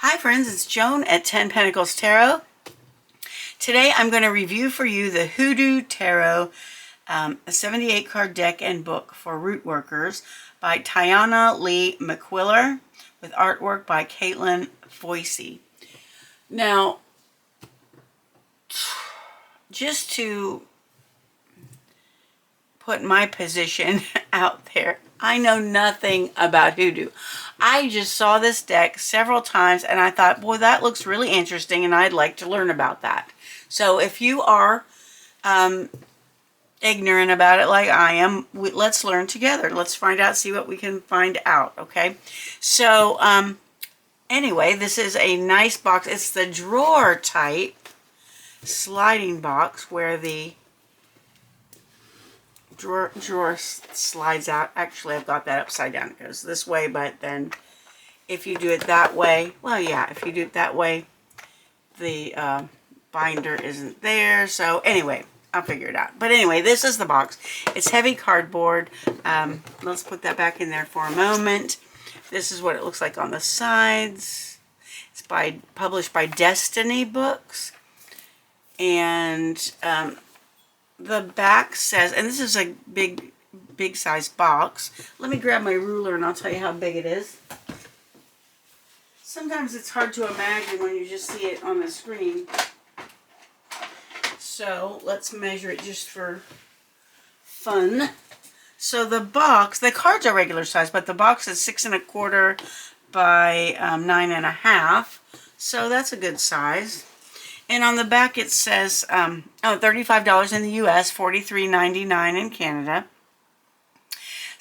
Hi friends, it's Joan at 10 Pentacles Tarot. Today I'm going to review for you the Hoodoo Tarot, a 78 card deck and book for root workers by Tayanna Lee McQuillar with artwork by Katelan V. Now, just to put my position out there, I know nothing about Hoodoo. I just saw this deck several times and I thought, boy, that looks really interesting and I'd like to learn about that. So if you are ignorant about it like I am, let's learn together. Let's find out, see what we can find out, okay? So anyway, this is a nice box. It's the drawer type sliding box where the drawer slides out. Actually, I've got that upside down. It goes this way, but then if you do it that way, well, yeah, if you do it that way, the binder isn't there. So anyway, I'll figure it out. But anyway, this is the box. It's heavy cardboard. Let's put that back in there for a moment. This is what it looks like on the sides. It's published by Destiny Books. And the back says, and this is a big size box. Let me grab my ruler and I'll tell you how big it is. Sometimes it's hard to imagine when you just see it on the screen. So let's measure it just for fun. So the box, the cards are regular size, but the box is 6 1/4 by 9 1/2. So that's a good size. And on the back it says, $35 in the US, $43.99 in Canada.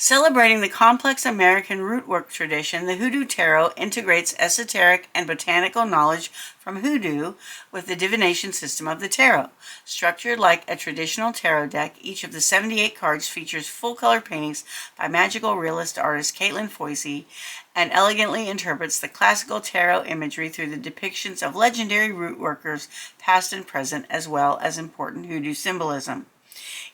Celebrating the complex American rootwork tradition, the Hoodoo Tarot integrates esoteric and botanical knowledge from Hoodoo with the divination system of the tarot. Structured like a traditional tarot deck, each of the 78 cards features full-color paintings by magical realist artist Katelan V and elegantly interprets the classical tarot imagery through the depictions of legendary root workers, past and present, as well as important Hoodoo symbolism.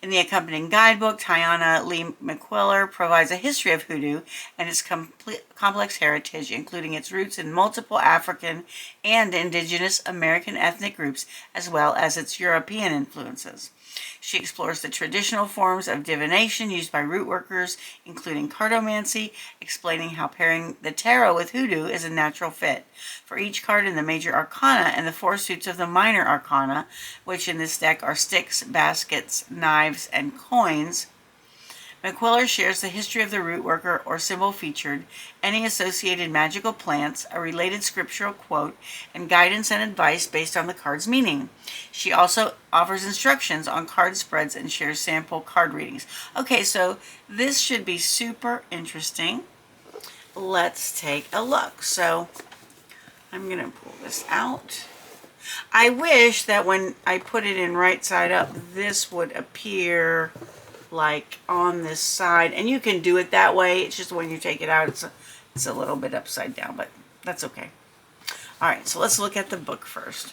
In the accompanying guidebook, Tayanna Lee McQuillar provides a history of Hoodoo and its complex heritage, including its roots in multiple African and indigenous American ethnic groups, as well as its European influences. She explores the traditional forms of divination used by root workers, including cartomancy, explaining how pairing the tarot with Hoodoo is a natural fit. For each card in the major arcana and the 4 suits of the minor arcana, which in this deck are sticks, baskets, knives, and coins, McQuillar shares the history of the root worker or symbol featured, any associated magical plants, a related scriptural quote, and guidance and advice based on the card's meaning. She also offers instructions on card spreads and shares sample card readings. Okay, so this should be super interesting. Let's take a look. So I'm going to pull this out. I wish that when I put it in right side up, this would appear like on this side, and you can do it that way. It's just when you take it out, it's a little bit upside down, but that's okay. All right, so let's look at the book first.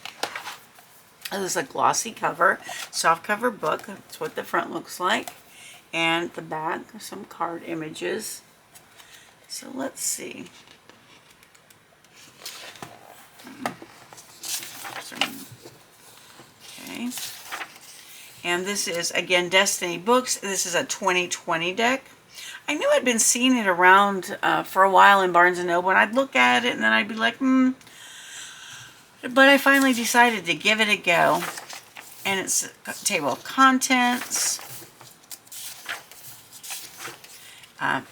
This is a glossy cover, soft cover book. That's what the front looks like, and the back, some card images. So let's see. Okay. And this is, again, Destiny Books. This is a 2020 deck. I knew I'd been seeing it around for a while in Barnes & Noble, and I'd look at it, and then I'd be like, But I finally decided to give it a go. And it's a table of contents.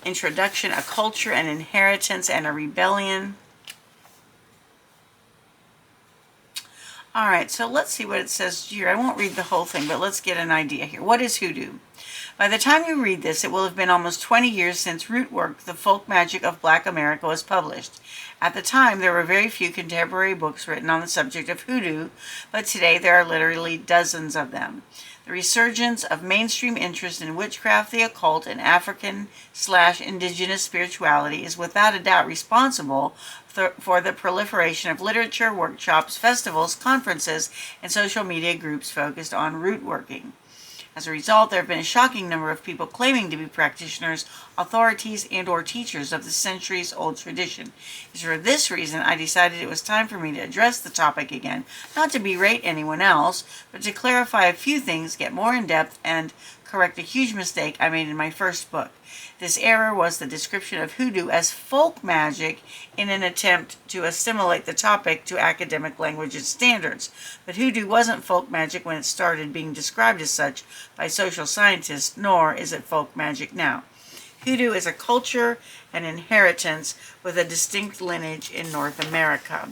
Introduction, a culture, an inheritance, and a rebellion. Alright, so let's see what it says here. I won't read the whole thing, but let's get an idea here. What is Hoodoo? By the time you read this, it will have been almost 20 years since Rootwork, the Folk Magic of Black America, was published. At the time, there were very few contemporary books written on the subject of Hoodoo, but today there are literally dozens of them. The resurgence of mainstream interest in witchcraft, the occult, and African/indigenous spirituality is without a doubt responsible for the proliferation of literature, workshops, festivals, conferences, and social media groups focused on root working. As a result, there have been a shocking number of people claiming to be practitioners, authorities, and/or teachers of the centuries-old tradition. It's for this reason I decided it was time for me to address the topic again, not to berate anyone else, but to clarify a few things, get more in-depth, and correct a huge mistake I made in my first book. This error was the description of hoodoo as folk magic in an attempt to assimilate the topic to academic language and standards. But hoodoo wasn't folk magic when it started being described as such by social scientists, nor is it folk magic now. Hoodoo is a culture and inheritance with a distinct lineage in North America.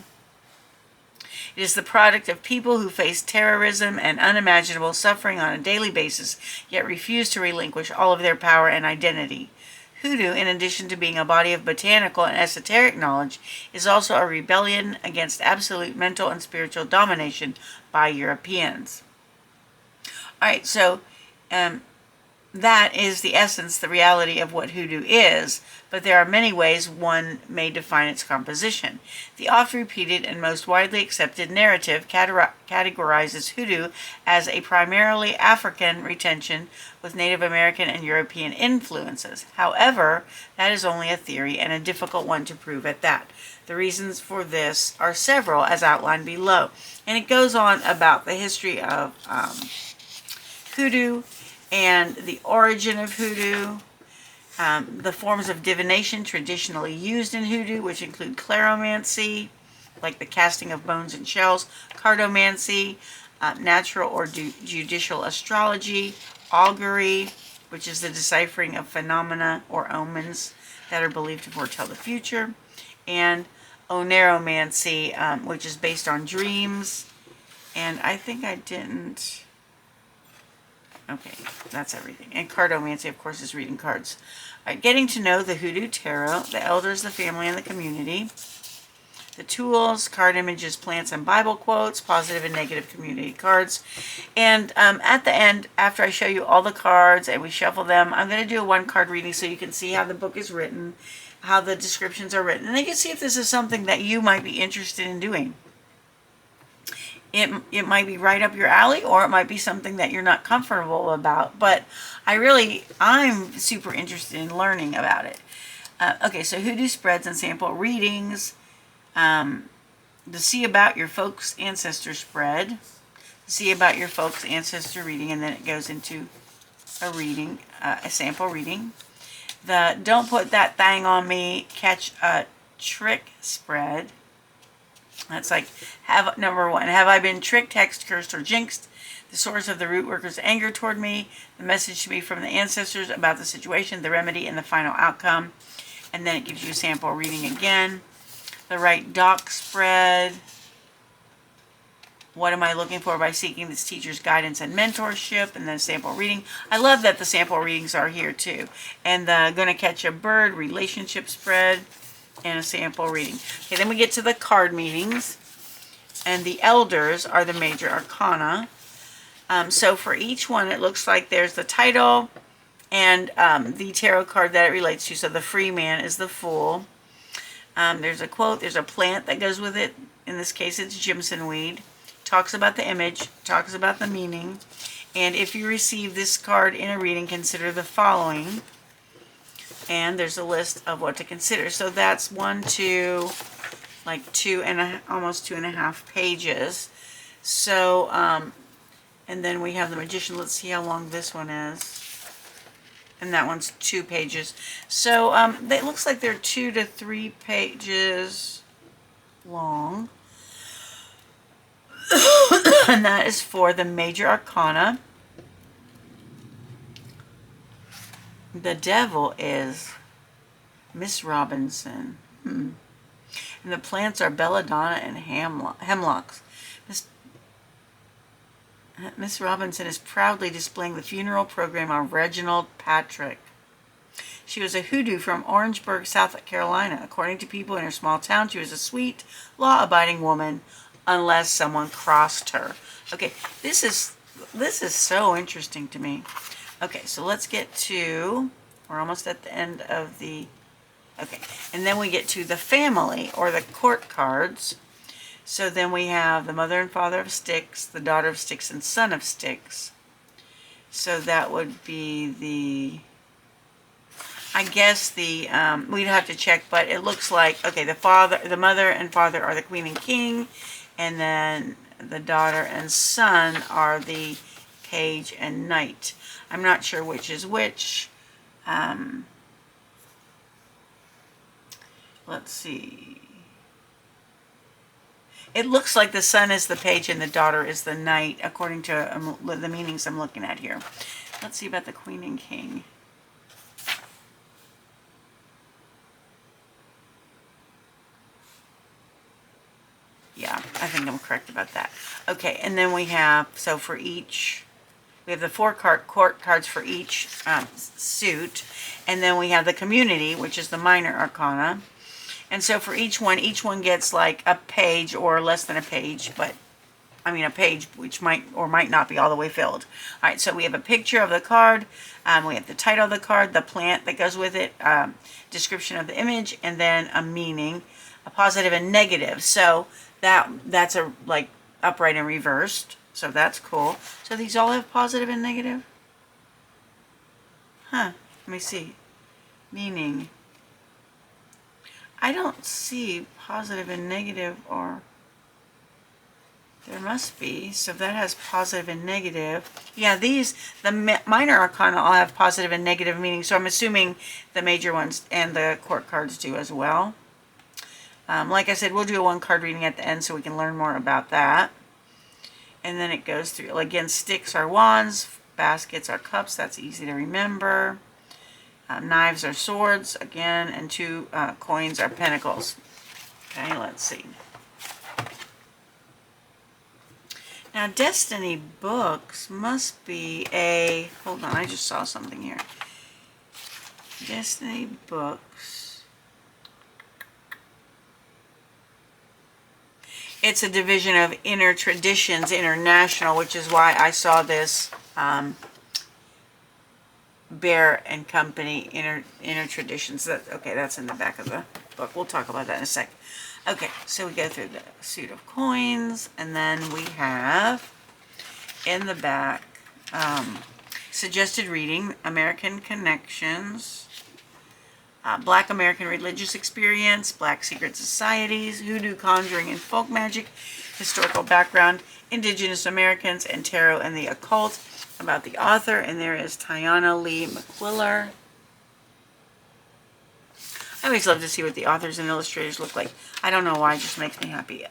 It is the product of people who face terrorism and unimaginable suffering on a daily basis, yet refuse to relinquish all of their power and identity. Hoodoo, in addition to being a body of botanical and esoteric knowledge, is also a rebellion against absolute mental and spiritual domination by Europeans. Alright, so that is the essence, the reality of what hoodoo is, but there are many ways one may define its composition. The oft-repeated and most widely accepted narrative categorizes hoodoo as a primarily African retention with Native American and European influences. However, that is only a theory and a difficult one to prove at that. The reasons for this are several, as outlined below. And it goes on about the history of hoodoo and the origin of hoodoo, the forms of divination traditionally used in hoodoo, which include claromancy, like the casting of bones and shells, cartomancy, natural or judicial astrology, augury, which is the deciphering of phenomena or omens that are believed to foretell the future, and oneromancy, which is based on dreams. And I think I didn't... Okay, that's everything. And cartomancy, of course, is reading cards. All right, getting to know the Hoodoo Tarot, the elders, the family, and the community. The tools, card images, plants, and Bible quotes, positive and negative community cards. And at the end, after I show you all the cards and we shuffle them, I'm going to do a one-card reading so you can see how the book is written, how the descriptions are written, and you can see if this is something that you might be interested in doing. It might be right up your alley, or it might be something that you're not comfortable about, but I'm super interested in learning about it. Okay, so Hoodoo spreads and sample readings, the See About Your Folks Ancestor spread, See About Your Folks Ancestor reading, and then it goes into a reading, a sample reading. The Don't Put That Thing on Me, Catch a Trick spread. That's like, number one, have I been tricked, hexed, cursed, or jinxed? The source of the root worker's anger toward me, the message to me from the ancestors about the situation, the remedy, and the final outcome. And then it gives you a sample reading again. The Right Doc spread. What am I looking for by seeking this teacher's guidance and mentorship? And then sample reading. I love that the sample readings are here too. And the Gonna Catch a Bird relationship spread. And a sample reading. Okay, then we get to the card meetings, and the elders are the major arcana. So for each one, it looks like there's the title and the tarot card that it relates to. So the free man is the Fool. There's a quote, there's a plant that goes with it. In this case, it's Jimson weed. Talks about the image, talks about the meaning. And if you receive this card in a reading, consider the following. And there's a list of what to consider. So that's almost 2.5 pages. So, and then we have the Magician. Let's see how long this one is. And that one's 2 pages. So, it looks like they're 2 to 3 pages long. And that is for the major arcana. The devil is Miss Robinson. And the plants are belladonna and hemlocks. Miss Robinson is proudly displaying the funeral program of Reginald Patrick. She was a hoodoo from Orangeburg, South Carolina. According to people in her small town, she was a sweet, law-abiding woman, unless someone crossed her. Okay, this is so interesting to me. Okay, so let's get to, we're almost at the end of the, okay, and then we get to the family, or the court cards. So then we have the mother and father of sticks, the daughter of sticks, and son of sticks. So that would be the, I guess the, we'd have to check, but it looks like, okay, the mother and father are the queen and king, and then the daughter and son are the page and knight. I'm not sure which is which. Let's see. It looks like the son is the page and the daughter is the knight, according to the meanings I'm looking at here. Let's see about the queen and king. Yeah, I think I'm correct about that. Okay, and then we have, so for each, we have the court cards for each suit, and then we have the community, which is the minor arcana. And so for each one gets like a page or less than a page, but I mean a page which might or might not be all the way filled. All right, so we have a picture of the card, we have the title of the card, the plant that goes with it, description of the image, and then a meaning, a positive and negative. So that's a like upright and reversed. So that's cool. So these all have positive and negative? Huh, let me see. Meaning. I don't see positive and negative, or there must be. So that has positive and negative. Yeah, the minor arcana all have positive and negative meaning. So I'm assuming the major ones and the court cards do as well. Like I said, we'll do a one card reading at the end so we can learn more about that. And then it goes through, again, sticks are wands, baskets are cups. That's easy to remember. Knives are swords, again, and two coins are pentacles. Okay, let's see. Now, Destiny Books must be a, hold on, I just saw something here. Destiny Books. It's a division of Inner Traditions International, which is why I saw this Bear and Company Inner Traditions. Okay, that's in the back of the book. We'll talk about that in a sec. Okay, so we go through the suit of coins, and then we have in the back suggested reading, American Connections, Black American Religious Experience, Black Secret Societies, Hoodoo, Conjuring, and Folk Magic, Historical Background, Indigenous Americans, and Tarot and the Occult. About the author, and there is Tayanna Lee McQuillar. I always love to see what the authors and illustrators look like. I don't know why, it just makes me happy.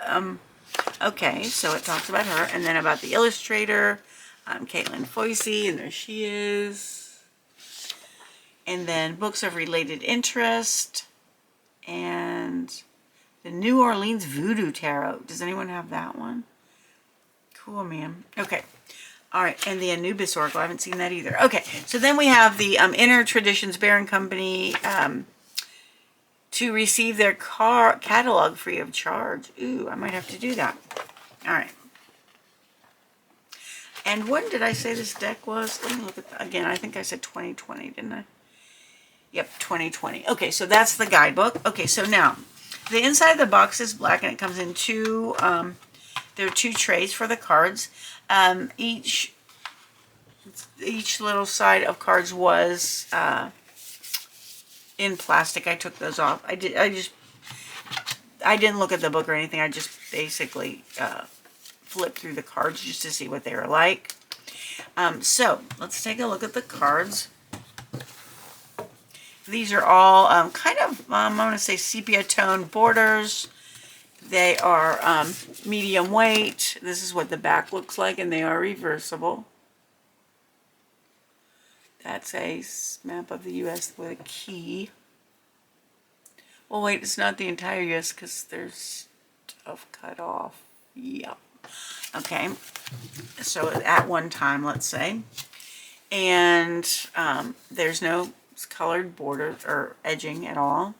Okay, so it talks about her, and then about the illustrator, Katelan Foisy, and there she is. And then books of related interest, and the New Orleans Voodoo Tarot. Does anyone have that one? Cool, man. Okay. All right, and the Anubis Oracle. I haven't seen that either. Okay, so then we have the Inner Traditions Bear and Company to receive their catalog free of charge. Ooh, I might have to do that. All right. And when did I say this deck was? Let me look at that again. I think I said 2020, didn't I? Yep, 2020. Okay, so that's the guidebook. Okay, so now the inside of the box is black, and it comes in two. There are two trays for the cards. Each little side of cards was in plastic. I took those off. I didn't look at the book or anything. I just basically flipped through the cards just to see what they were like. So let's take a look at the cards. These are all kind of, I want to say, sepia tone borders. They are medium weight. This is what the back looks like, and they are reversible. That's a map of the U.S. with a key. Well, wait, it's not the entire U.S. because there's stuff cut off. Yeah. Okay. So at one time, let's say. And there's no colored border or edging at all.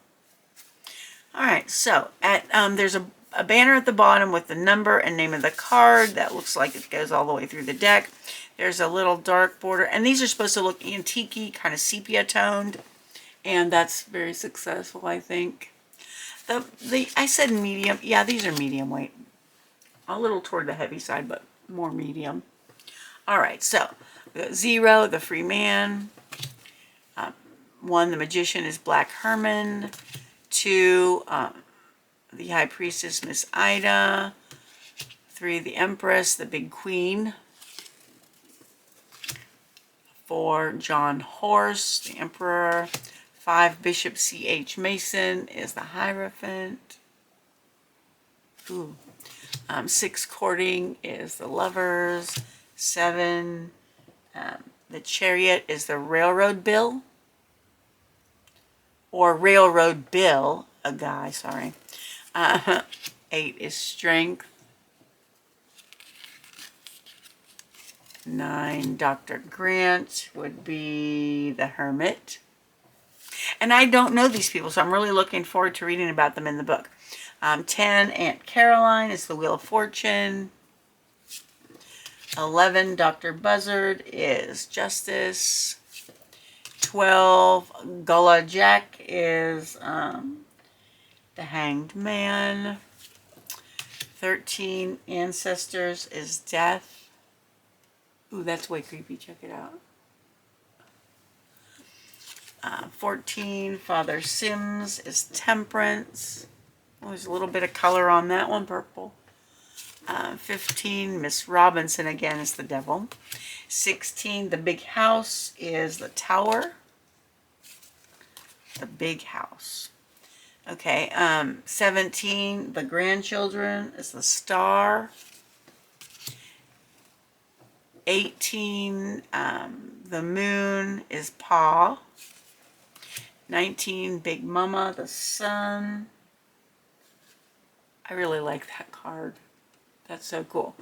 All right, so there's a banner at the bottom with the number and name of the card. That looks like it goes all the way through the deck. There's a little dark border, and these are supposed to look antique-y, kind of sepia toned, and that's very successful, I think. I said medium. Yeah, these are medium weight. A little toward the heavy side, but more medium. All right, so we got 0, the free man. 1, the magician is Black Herman. 2, the high priestess, Miss Ida. 3, the empress, the big queen. 4, John Horse, the emperor. 5, Bishop C.H. Mason is the Hierophant. Ooh. 6, courting is the lovers. 7, the chariot is the railroad bill. Or railroad bill, a guy, sorry. 8 is strength. 9, Dr. Grant would be the hermit. And I don't know these people, so I'm really looking forward to reading about them in the book. 10, Aunt Caroline is the Wheel of Fortune. 11, Dr. Buzzard is Justice. 12, Gullah Jack is the Hanged Man. 13, Ancestors is Death. Ooh, that's way creepy. Check it out. 14, Father Sims is Temperance. Oh, there's a little bit of color on that one, purple. 15, Miss Robinson again is the Devil. 16, the Big House is the Tower. The Big House. Okay, 17, the Grandchildren is the Star. 18, the Moon is Pa. 19, Big Mama, the Sun. I really like that card. That's so cool.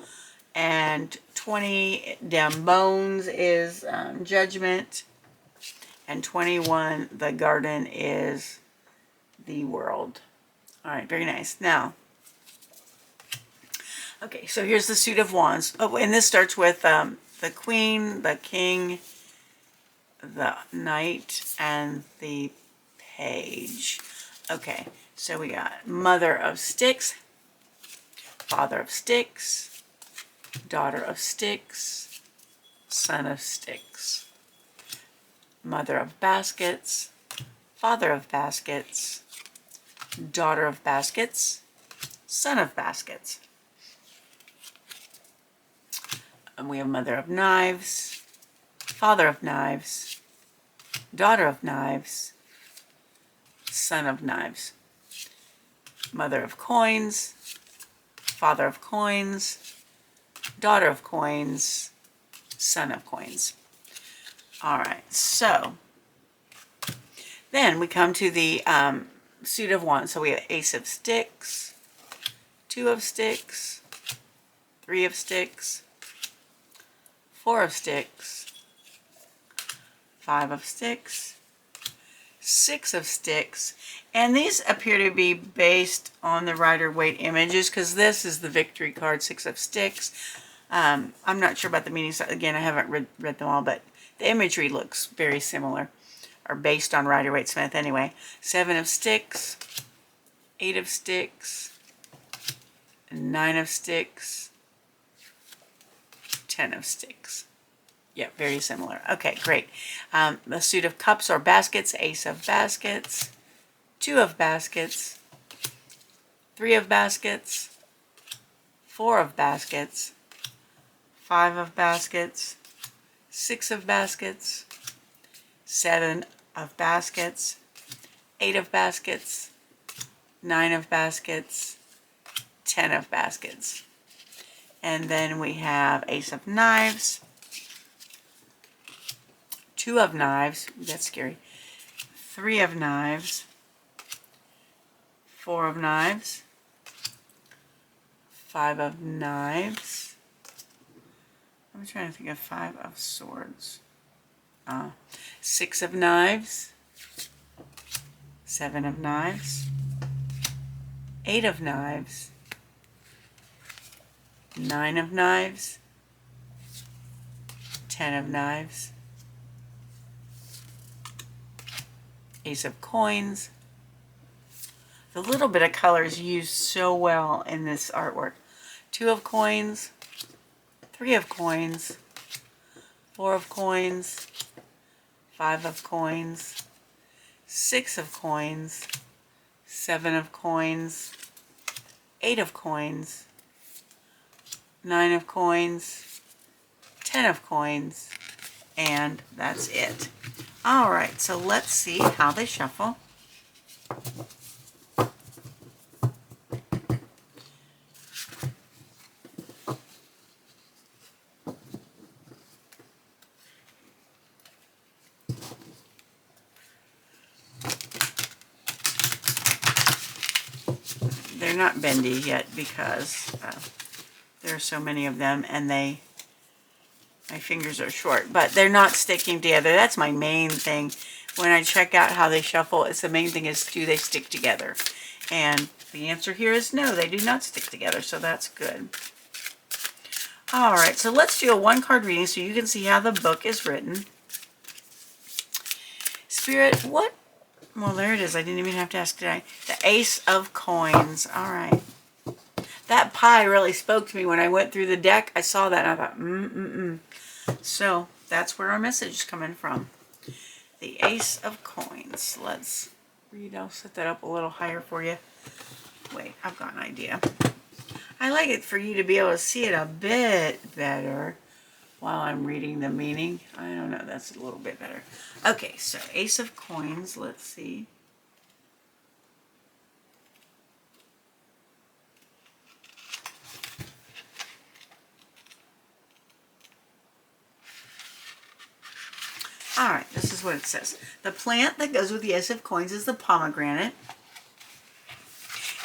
And 20, Damn Bones is Judgment. And 21, the Garden is the World. All right, very nice. Now, okay, so here's the suit of wands. Oh, and this starts with the Queen, the King, the Knight, and the Page. Okay, so we got Mother of Sticks, Father of Sticks, Daughter of Sticks, Son of Sticks, Mother of Baskets, Father of Baskets, Daughter of Baskets, Son of Baskets. And we have Mother of Knives, Father of Knives, Daughter of Knives, Son of Knives. Mother of Coins, Father of Coins, Daughter of Coins, Son of Coins. All right, so then we come to the suit of wands. So we have Ace of Sticks, 2 of Sticks, 3 of Sticks, 4 of Sticks, 5 of Sticks, 6 of Sticks, and these appear to be based on the Rider-Waite images because this is the victory card, 6 of Sticks. I'm not sure about the meanings. Again, I haven't read them all, but the imagery looks very similar, or based on Rider-Waite-Smith anyway. 7 of Sticks, 8 of Sticks, 9 of Sticks, 10 of Sticks. Yeah, very similar. Okay, great. The suit of cups or baskets, Ace of Baskets, 2 of Baskets, 3 of Baskets, 4 of Baskets, 5 of Baskets, 6 of Baskets, 7 of Baskets, 8 of Baskets, 9 of Baskets, 10 of Baskets. And then we have Ace of Knives, 2 of Knives, that's scary, 3 of Knives, 4 of Knives, 5 of Knives. I'm trying to think of 5 of Swords. 6 of Knives, 7 of Knives, 8 of Knives, 9 of Knives, 10 of Knives, Ace of Coins. The little bit of color is used so well in this artwork. 2 of Coins, 3 of Coins, 4 of coins, 5 of coins, 6 of coins, 7 of coins, 8 of coins, 9 of coins, 10 of coins, and that's it. All right, so let's see how they shuffle. They're not bendy yet because there are so many of them, and my fingers are short, but they're not sticking together. That's my main thing. When I check out how they shuffle, it's the main thing is, do they stick together? And the answer here is no, they do not stick together, so that's good. All right, so let's do a 1-card reading so you can see how the book is written. Spirit, what? Well, there it is. I didn't even have to ask today. The Ace of Coins. All right. That pie really spoke to me when I went through the deck. I saw that and I thought, So that's where our message is coming from. The Ace of Coins. Let's read. I'll set that up a little higher for you. Wait, I've got an idea. I like it for you to be able to see it a bit better while I'm reading the meaning. I don't know. That's a little bit better. Okay, so Ace of Coins. Let's see. All right, this is what it says. The plant that goes with the Ace of Coins is the pomegranate.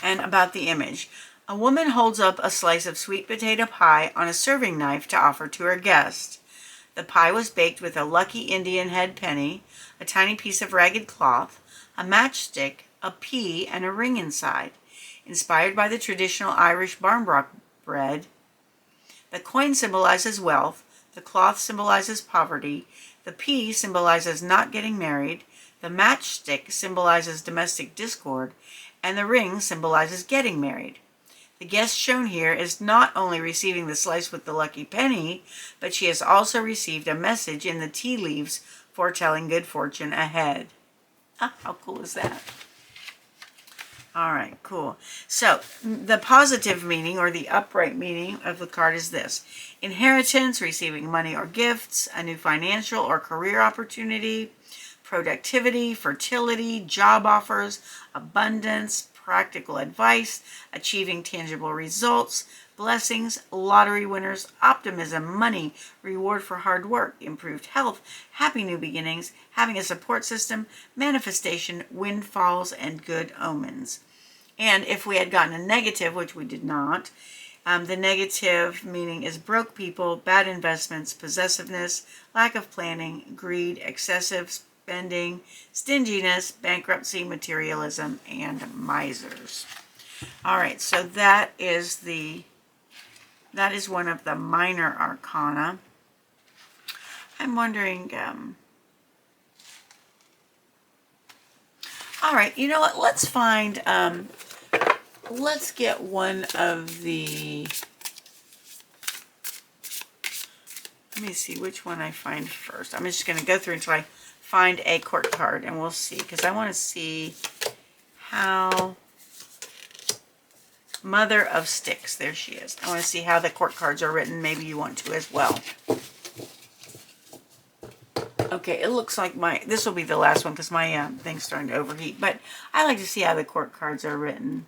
And about the image. A woman holds up a slice of sweet potato pie on a serving knife to offer to her guest. The pie was baked with a lucky Indian head penny, a tiny piece of ragged cloth, a matchstick, a pea, and a ring inside. Inspired by the traditional Irish barnbrook bread, the coin symbolizes wealth, the cloth symbolizes poverty, the pea symbolizes not getting married, the matchstick symbolizes domestic discord, and the ring symbolizes getting married. The guest shown here is not only receiving the slice with the lucky penny, but she has also received a message in the tea leaves foretelling good fortune ahead. Ah, how cool is that? All right, cool. So the positive meaning or the upright meaning of the card is this: inheritance, receiving money or gifts, a new financial or career opportunity, productivity, fertility, job offers, abundance, practical advice, achieving tangible results, blessings, lottery winners, optimism, money, reward for hard work, improved health, happy new beginnings, having a support system, manifestation, windfalls, and good omens. And if we had gotten a negative, which we did not, the negative meaning is broke people, bad investments, possessiveness, lack of planning, greed, excessive spending, stinginess, bankruptcy, materialism, and misers. All right, so that is one of the minor arcana. I'm wondering, all right, you know what, let's find, let's get one of the, let me see which one I find first. I'm just going to go through until I find a court card, and we'll see, because I want to see how Mother of Sticks, there she is. I want to see how the court cards are written. Maybe you want to as well. Okay, it looks like this will be the last one because my thing's starting to overheat, but I like to see how the court cards are written.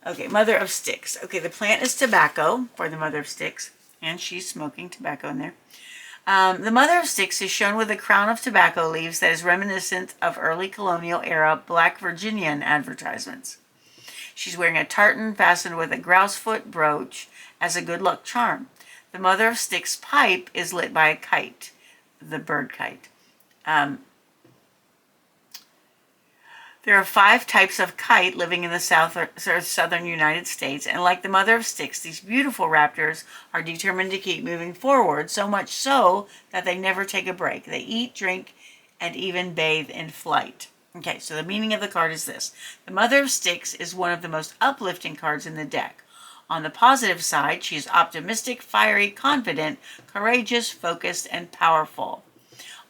Okay, Mother of Sticks. Okay, the plant is tobacco for the Mother of Sticks, and she's smoking tobacco in there. The Mother of Sticks is shown with a crown of tobacco leaves that is reminiscent of early colonial era Black Virginian advertisements. She's wearing a tartan fastened with a grousefoot brooch as a good luck charm. The Mother of Sticks pipe is lit by a kite, the bird kite. There are 5 types of kite living in the southern United States, and like the Mother of Sticks, these beautiful raptors are determined to keep moving forward, so much so that they never take a break. They eat, drink, and even bathe in flight. Okay, so the meaning of the card is this. The Mother of Sticks is one of the most uplifting cards in the deck. On the positive side, she is optimistic, fiery, confident, courageous, focused, and powerful.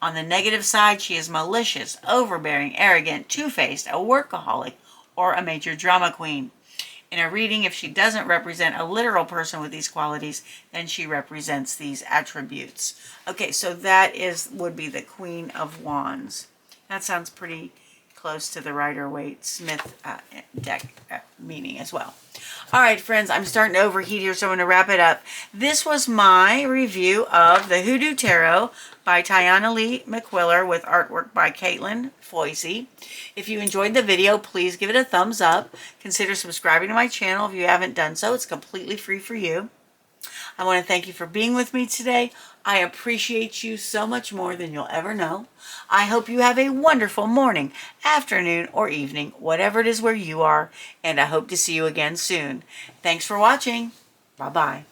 On the negative side, she is malicious, overbearing, arrogant, two-faced, a workaholic, or a major drama queen. In a reading, if she doesn't represent a literal person with these qualities, then she represents these attributes. Okay, so that would be the Queen of Wands. That sounds pretty close to the Rider-Waite-Smith deck meaning as well. All right, friends, I'm starting to overheat here, so I'm going to wrap it up. This was my review of the Hoodoo Tarot by Tayanna Lee McQuillar with artwork by Katelan Foisy. If you enjoyed the video, please give it a thumbs up. Consider subscribing to my channel if you haven't done so. It's completely free for you. I want to thank you for being with me today. I appreciate you so much more than you'll ever know. I hope you have a wonderful morning, afternoon, or evening, whatever it is where you are, and I hope to see you again soon. Thanks for watching. Bye-bye.